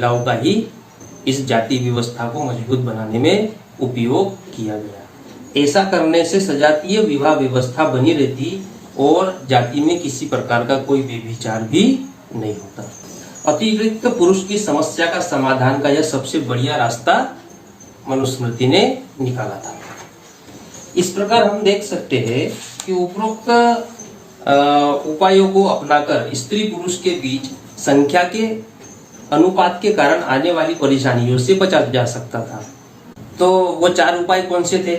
महिलाओं का ही इस जाति व्यवस्था को मजबूत बनाने में उपयोग किया गया। ऐसा करने से सजातीय विवाह व्यवस्था बनी रहती और जाति में किसी प्रकार का कोई व्यभिचार भी नहीं होता। अतिरिक्त पुरुष की समस्या का समाधान का यह सबसे बढ़िया रास्ता मनुस्मृति ने निकाला था। इस प्रकार हम देख सकते हैं कि उपरोक्त उपायों को अपनाकर स्त्री पुरुष के बीच संख्या के अनुपात के कारण आने वाली परेशानियों से बचा जा सकता था। तो वो 4 उपाय कौन से थे?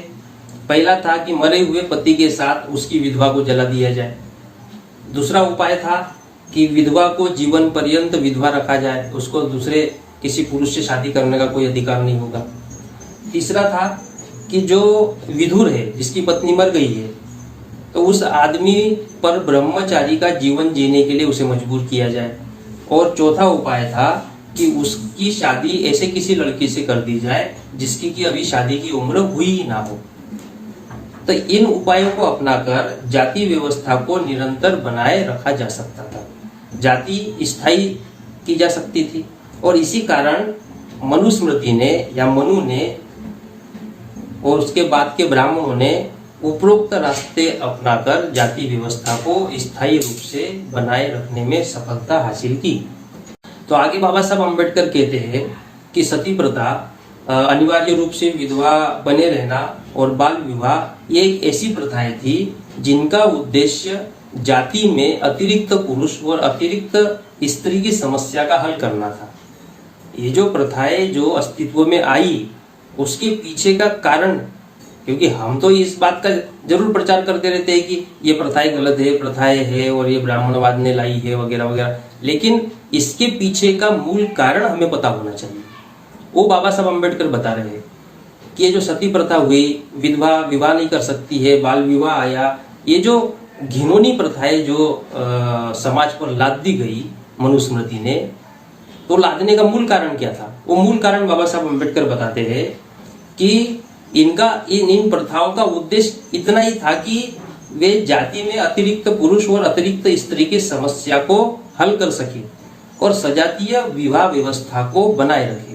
पहला था कि मरे हुए पति के साथ उसकी विधवा को जला दिया जाए। दूसरा उपाय था कि विधवा को जीवन पर्यंत विधवा रखा जाए, उसको दूसरे किसी पुरुष से शादी करने का कोई अधिकार नहीं होगा। तीसरा था कि जो विधुर है, जिसकी पत्नी मर गई है, तो उस आदमी पर ब्रह्मचारी का जीवन जीने के लिए उसे मजबूर किया जाए। और चौथा उपाय था कि उसकी शादी ऐसे किसी लड़की से कर दी जाए जिसकी कि अभी शादी की उम्र हुई ही ना हो। तो इन उपायों को अपनाकर जाति व्यवस्था को निरंतर बनाए रखा जा सकता था, जाति स्थायी की जा सकती थी। और इसी कारण मनुस्मृति ने या मनु ने और उसके बाद के ब्राह्मणों ने उपरोक्त रास्ते अपनाकर जाति व्यवस्था को स्थायी रूप से बनाए रखने में सफलता हासिल की। तो आगे बाबा साहब अम्बेडकर कहते हैं कि सती प्रथा, अनिवार्य रूप से विधवा बने रहना और बाल विवाह ये एक ऐसी प्रथाएं थी जिनका उद्देश्य जाति में अतिरिक्त पुरुष और अतिरिक्त स्त्री की समस्या का हल करना था। ये जो प्रथाएं जो अस्तित्व में आई उसके पीछे का कारण, क्योंकि हम तो इस बात का जरूर प्रचार करते रहते हैं कि ये प्रथाएं गलत है, प्रथाएं है और ये ब्राह्मणवाद ने लाई है वगैरह वगैरह, लेकिन इसके पीछे का मूल कारण हमें पता होना चाहिए। वो बाबा साहब अम्बेडकर बता रहे हैं कि ये जो सती प्रथा हुई, विधवा विवाह नहीं कर सकती है, बाल विवाह आया, ये जो घिनौनी प्रथाएं जो समाज पर लाद दी गई मनुस्मृति ने, तो लादने का मूल कारण क्या था? वो मूल कारण बाबा साहब अम्बेडकर बताते हैं कि इन प्रथाओं का उद्देश्य इतना ही था कि वे जाति में अतिरिक्त पुरुष और अतिरिक्त स्त्री की समस्या को हल कर सके और सजातीय विवाह व्यवस्था को बनाए रखे।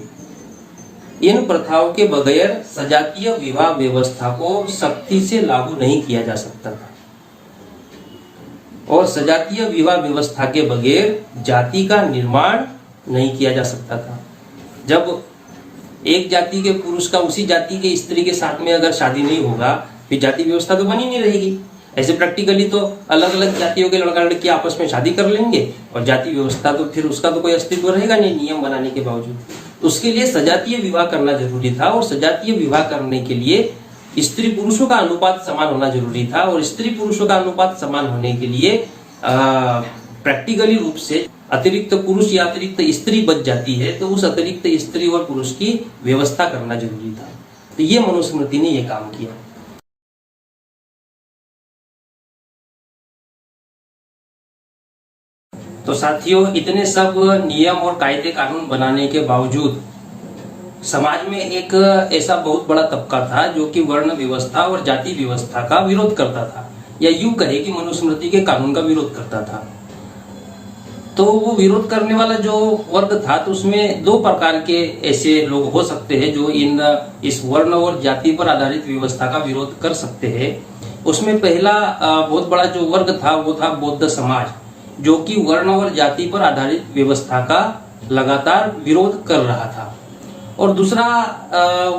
इन प्रथाओं के बगैर सजातीय विवाह व्यवस्था को सख्ती से लागू नहीं किया जा सकता था और सजातीय विवाह व्यवस्था के बगैर जाति का निर्माण नहीं किया जा सकता था। जब एक जाति के पुरुष का उसी जाति के स्त्री के साथ में अगर शादी नहीं होगा, फिर जाति व्यवस्था तो बनी नहीं रहेगी। ऐसे प्रैक्टिकली तो अलग अलग जातियों के लड़का लड़की आपस में शादी कर लेंगे और जाति व्यवस्था तो फिर उसका तो कोई अस्तित्व रहेगा नहीं नियम बनाने के बावजूद। उसके लिए सजातीय विवाह करना जरूरी था और सजातीय विवाह करने के लिए स्त्री पुरुषों का अनुपात समान होना जरूरी था और स्त्री पुरुषों का अनुपात समान होने के लिए प्रैक्टिकली रूप से अतिरिक्त पुरुष या अतिरिक्त स्त्री बच जाती है, तो उस अतिरिक्त स्त्री और पुरुष की व्यवस्था करना जरूरी था। तो ये मनुस्मृति ने ये काम किया। तो साथियों, इतने सब नियम और कायदे कानून बनाने के बावजूद समाज में एक ऐसा बहुत बड़ा तबका था जो कि वर्ण व्यवस्था और जाति व्यवस्था का विरोध करता था, या यूं कहे कि मनुस्मृति के कानून का विरोध करता था। तो वो विरोध करने वाला जो वर्ग था, तो उसमें 2 प्रकार के ऐसे लोग हो सकते हैं जो इस वर्ण और जाति पर आधारित व्यवस्था का विरोध कर सकते हैं। उसमें पहला बहुत बड़ा जो वर्ग था वो था बौद्ध समाज, जो कि वर्ण और जाति पर आधारित व्यवस्था का लगातार विरोध कर रहा था। और दूसरा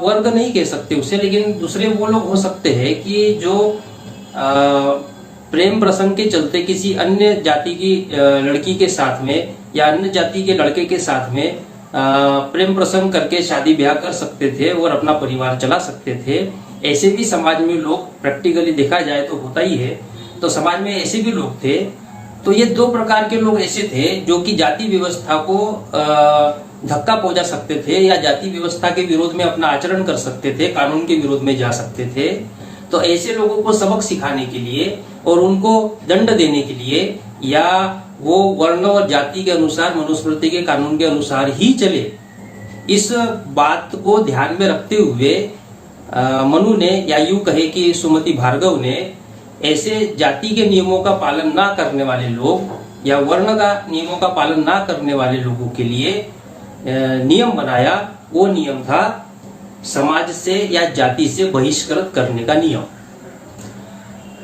वर्ग नहीं कह सकते उसे, लेकिन दूसरे वो लोग हो सकते हैं कि जो प्रेम प्रसंग के चलते किसी अन्य जाति की लड़की के साथ में या अन्य जाति के लड़के के साथ में प्रेम प्रसंग करके शादी ब्याह कर सकते थे और अपना परिवार चला सकते थे। ऐसे भी समाज में लोग, प्रैक्टिकली देखा जाए तो होता ही है, तो समाज में ऐसे भी लोग थे। तो ये 2 प्रकार के लोग ऐसे थे जो कि जाति व्यवस्था को धक्का पहुंचा सकते थे या जाति व्यवस्था के विरोध में अपना आचरण कर सकते थे, कानून के विरोध में जा सकते थे। तो ऐसे लोगों को सबक सिखाने के लिए और उनको दंड देने के लिए, या वो वर्ण और जाति के अनुसार, मनुस्मृति के कानून के अनुसार ही चले, इस बात को ध्यान में रखते हुए मनु ने, या यूं कहे कि सुमति भार्गव ने, ऐसे जाति के नियमों का पालन ना करने वाले लोग या वर्ण का नियमों का पालन ना करने वाले लोगों के लिए नियम बनाया वो नियम था समाज से या जाति से बहिष्कृत करने का नियम।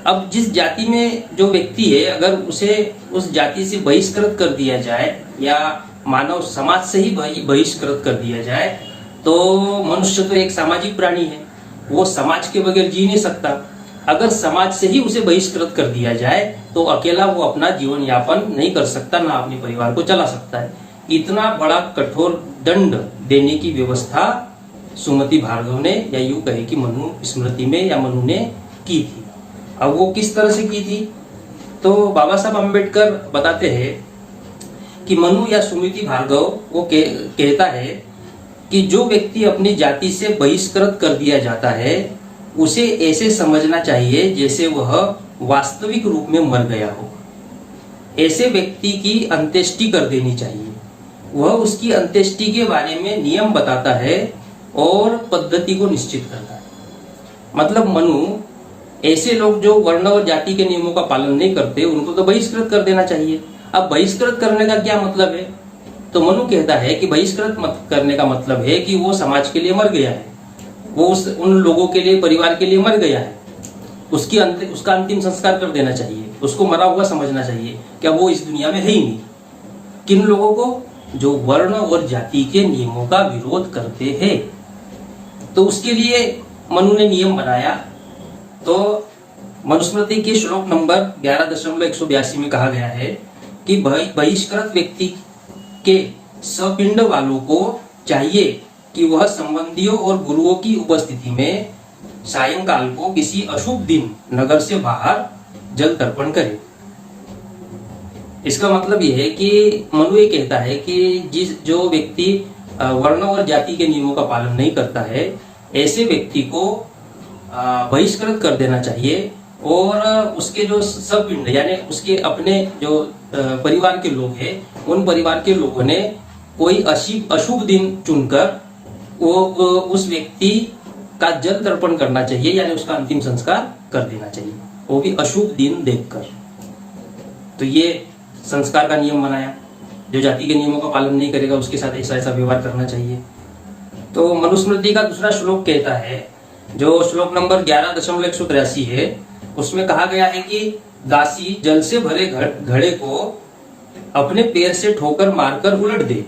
अब जिस जाति में जो व्यक्ति है अगर उसे उस जाति से बहिष्कृत कर दिया जाए या मानव समाज से ही बहिष्कृत कर दिया जाए तो मनुष्य तो एक सामाजिक प्राणी है, वो समाज के बगैर जी नहीं सकता। अगर समाज से ही उसे बहिष्कृत कर दिया जाए तो अकेला वो अपना जीवन यापन नहीं कर सकता, ना अपने परिवार को चला सकता है। इतना बड़ा कठोर दंड देने की व्यवस्था सुमति भार्गव ने या यूं कहे कि मनु स्मृति में या मनु ने की थी। अब वो किस तरह से की थी तो बाबा साहब अम्बेडकर बताते हैं कि मनु या सुमति भार्गव वो कहता है कि जो व्यक्ति अपनी जाति से बहिष्कृत कर दिया जाता है उसे ऐसे समझना चाहिए जैसे वह वास्तविक रूप में मर गया हो। ऐसे व्यक्ति की अंत्येष्टि कर देनी चाहिए। वह उसकी अंत्येष्टि के बारे में नियम बताता है और पद्धति को निश्चित करता है। मतलब मनु ऐसे लोग जो वर्ण और जाति के नियमों का पालन नहीं करते उनको तो बहिष्कृत कर देना चाहिए। अब बहिष्कृत करने का क्या मतलब है तो मनु कहता है कि बहिष्कृत करने का मतलब है कि वो समाज के लिए मर गया है, वो उन लोगों के लिए परिवार के लिए मर गया है, उसका अंतिम संस्कार कर देना चाहिए, उसको मरा हुआ समझना चाहिए। क्या वो इस दुनिया में है ही नहीं। किन लोगों को? जो वर्ण और जाति के नियमों का विरोध करते हैं। तो उसके लिए मनु ने नियम बनाया। तो मनुस्मृति के श्लोक नंबर 11.182 में कहा गया है कि बहिष्कृत व्यक्ति के सपिंड वालों को चाहिए कि वह संबंधियों और गुरुओं की उपस्थिति में सायंकाल को किसी अशुभ दिन नगर से बाहर जल तर्पण करे। इसका मतलब यह है कि मनु ये कहता है कि जो व्यक्ति वर्ण और जाति के नियमों का पालन नहीं करता है ऐसे व्यक्ति को बहिष्कृत कर देना चाहिए और उसके जो सपिंड यानी उसके अपने जो परिवार के लोग हैं उन परिवार के लोगों ने कोई अशुभ दिन चुनकर वो उस व्यक्ति का जल तर्पण करना चाहिए, यानी उसका अंतिम संस्कार कर देना चाहिए, वो भी अशुभ दिन देखकर। तो ये संस्कार का नियम बनाया। जो जाति के नियमों का पालन नहीं करेगा उसके साथ ऐसा ऐसा व्यवहार करना चाहिए। तो मनुस्मृति का दूसरा श्लोक कहता है, जो श्लोक नंबर 11.183 है, उसमें कहा गया है कि दासी जल से भरे घड़े को अपने पैर से ठोकर मारकर उलट दे,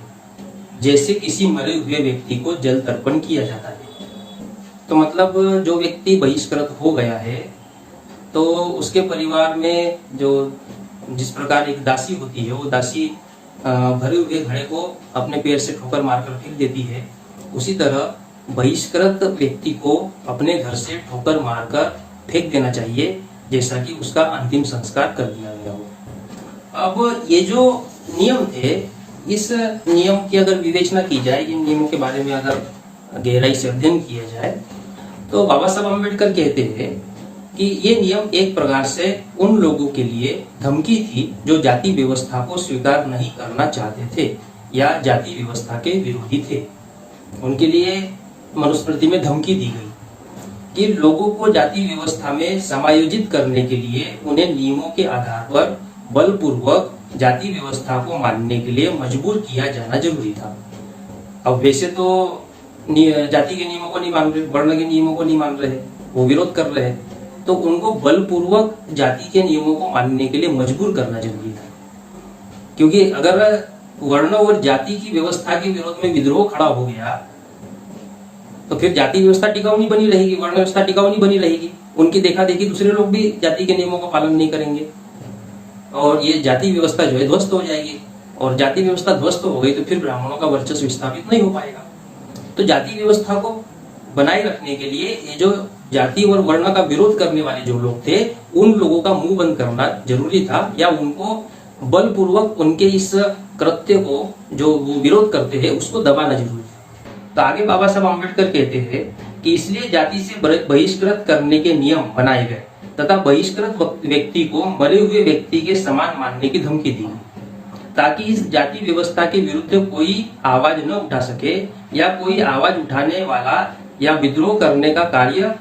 जैसे किसी मरे हुए व्यक्ति को जल तर्पण किया जाता है। तो मतलब जो व्यक्ति बहिष्कृत हो गया है तो उसके परिवार में जो जिस प्रकार एक दासी होती है, वो दासी भरे हुए घड़े को अपने पैर से ठोकर मारकर फेंक देती है, उसी तरह बहिष्कृत व्यक्ति को अपने घर से ठोकर मारकर फेंक देना चाहिए, जैसा कि उसका अंतिम संस्कार कर दिया गया हो। अब ये जो नियम थे, इस नियम की अगर विवेचना की जाए, इन नियमों के बारे में अगर गहराई से अध्ययन किया जाए, तो बाबा साहब अम्बेडकर कहते हैं कि ये नियम एक प्रकार से उन लोगों के लिए धमकी थी जो जाति व्यवस्था को स्वीकार नहीं करना चाहते थे या जाति व्यवस्था के विरोधी थे। उनके लिए मनुस्मृति में धमकी दी गई कि लोगों को जाति व्यवस्था में समायोजित करने के लिए उन्हें नियमों के आधार पर बलपूर्वक जाति व्यवस्था को मानने के लिए मजबूर किया जाना जरूरी था। अब वैसे तो जाति के नियमों को नहीं मान रहे, वर्ण के नियमों को नहीं मान रहे, वो विरोध कर रहे हैं, तो उनको बलपूर्वक जाति के नियमों को मानने के लिए मजबूर करना जरूरी था। क्योंकि अगर वर्ण और जाति की व्यवस्था के विरोध में विद्रोह खड़ा हो गया तो फिर जाति व्यवस्था टिकाऊ नहीं बनी रहेगी, वर्ण व्यवस्था टिकाऊ नहीं बनी रहेगी। उनकी देखा देखी दूसरे लोग भी जाति के नियमों का पालन नहीं करेंगे और ये जाति व्यवस्था जो है ध्वस्त हो जाएगी, और जाति व्यवस्था ध्वस्त हो गई तो फिर ब्राह्मणों का वर्चस्व स्थापित नहीं हो पाएगा। तो जाति व्यवस्था को बनाए रखने के लिए ये जो जाति और वर्ण का विरोध करने वाले जो लोग थे, उन लोगों का मुंह बंद करना जरूरी था, या उनको बलपूर्वक उनके इस कृत्य को जो वो विरोध करते हैं उसको दबाना जरूरी था। तो आगे बाबा साहब अम्बेडकर कहते हैं कि इसलिए जाति से बहिष्कृत करने के नियम बनाए गए तथा बहिष्कृत व्यक्ति को मरे हुए व्यक्ति के समान मानने की धमकी दी, ताकि इस जाति व्यवस्था के विरुद्ध कोई आवाज न उठा सके या कोई आवाज उठाने वाला या विद्रोह करने का कार्य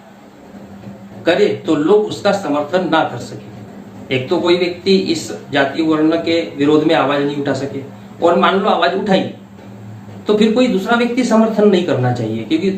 करे तो लोग उसका समर्थन ना कर सके। एक तो कोई व्यक्ति इस जाति वर्ण के विरोध में आवाज नहीं उठा सके, और मान लो आवाज उठाई तो फिर कोई दूसरा व्यक्ति समर्थन नहीं करना चाहिए, क्योंकि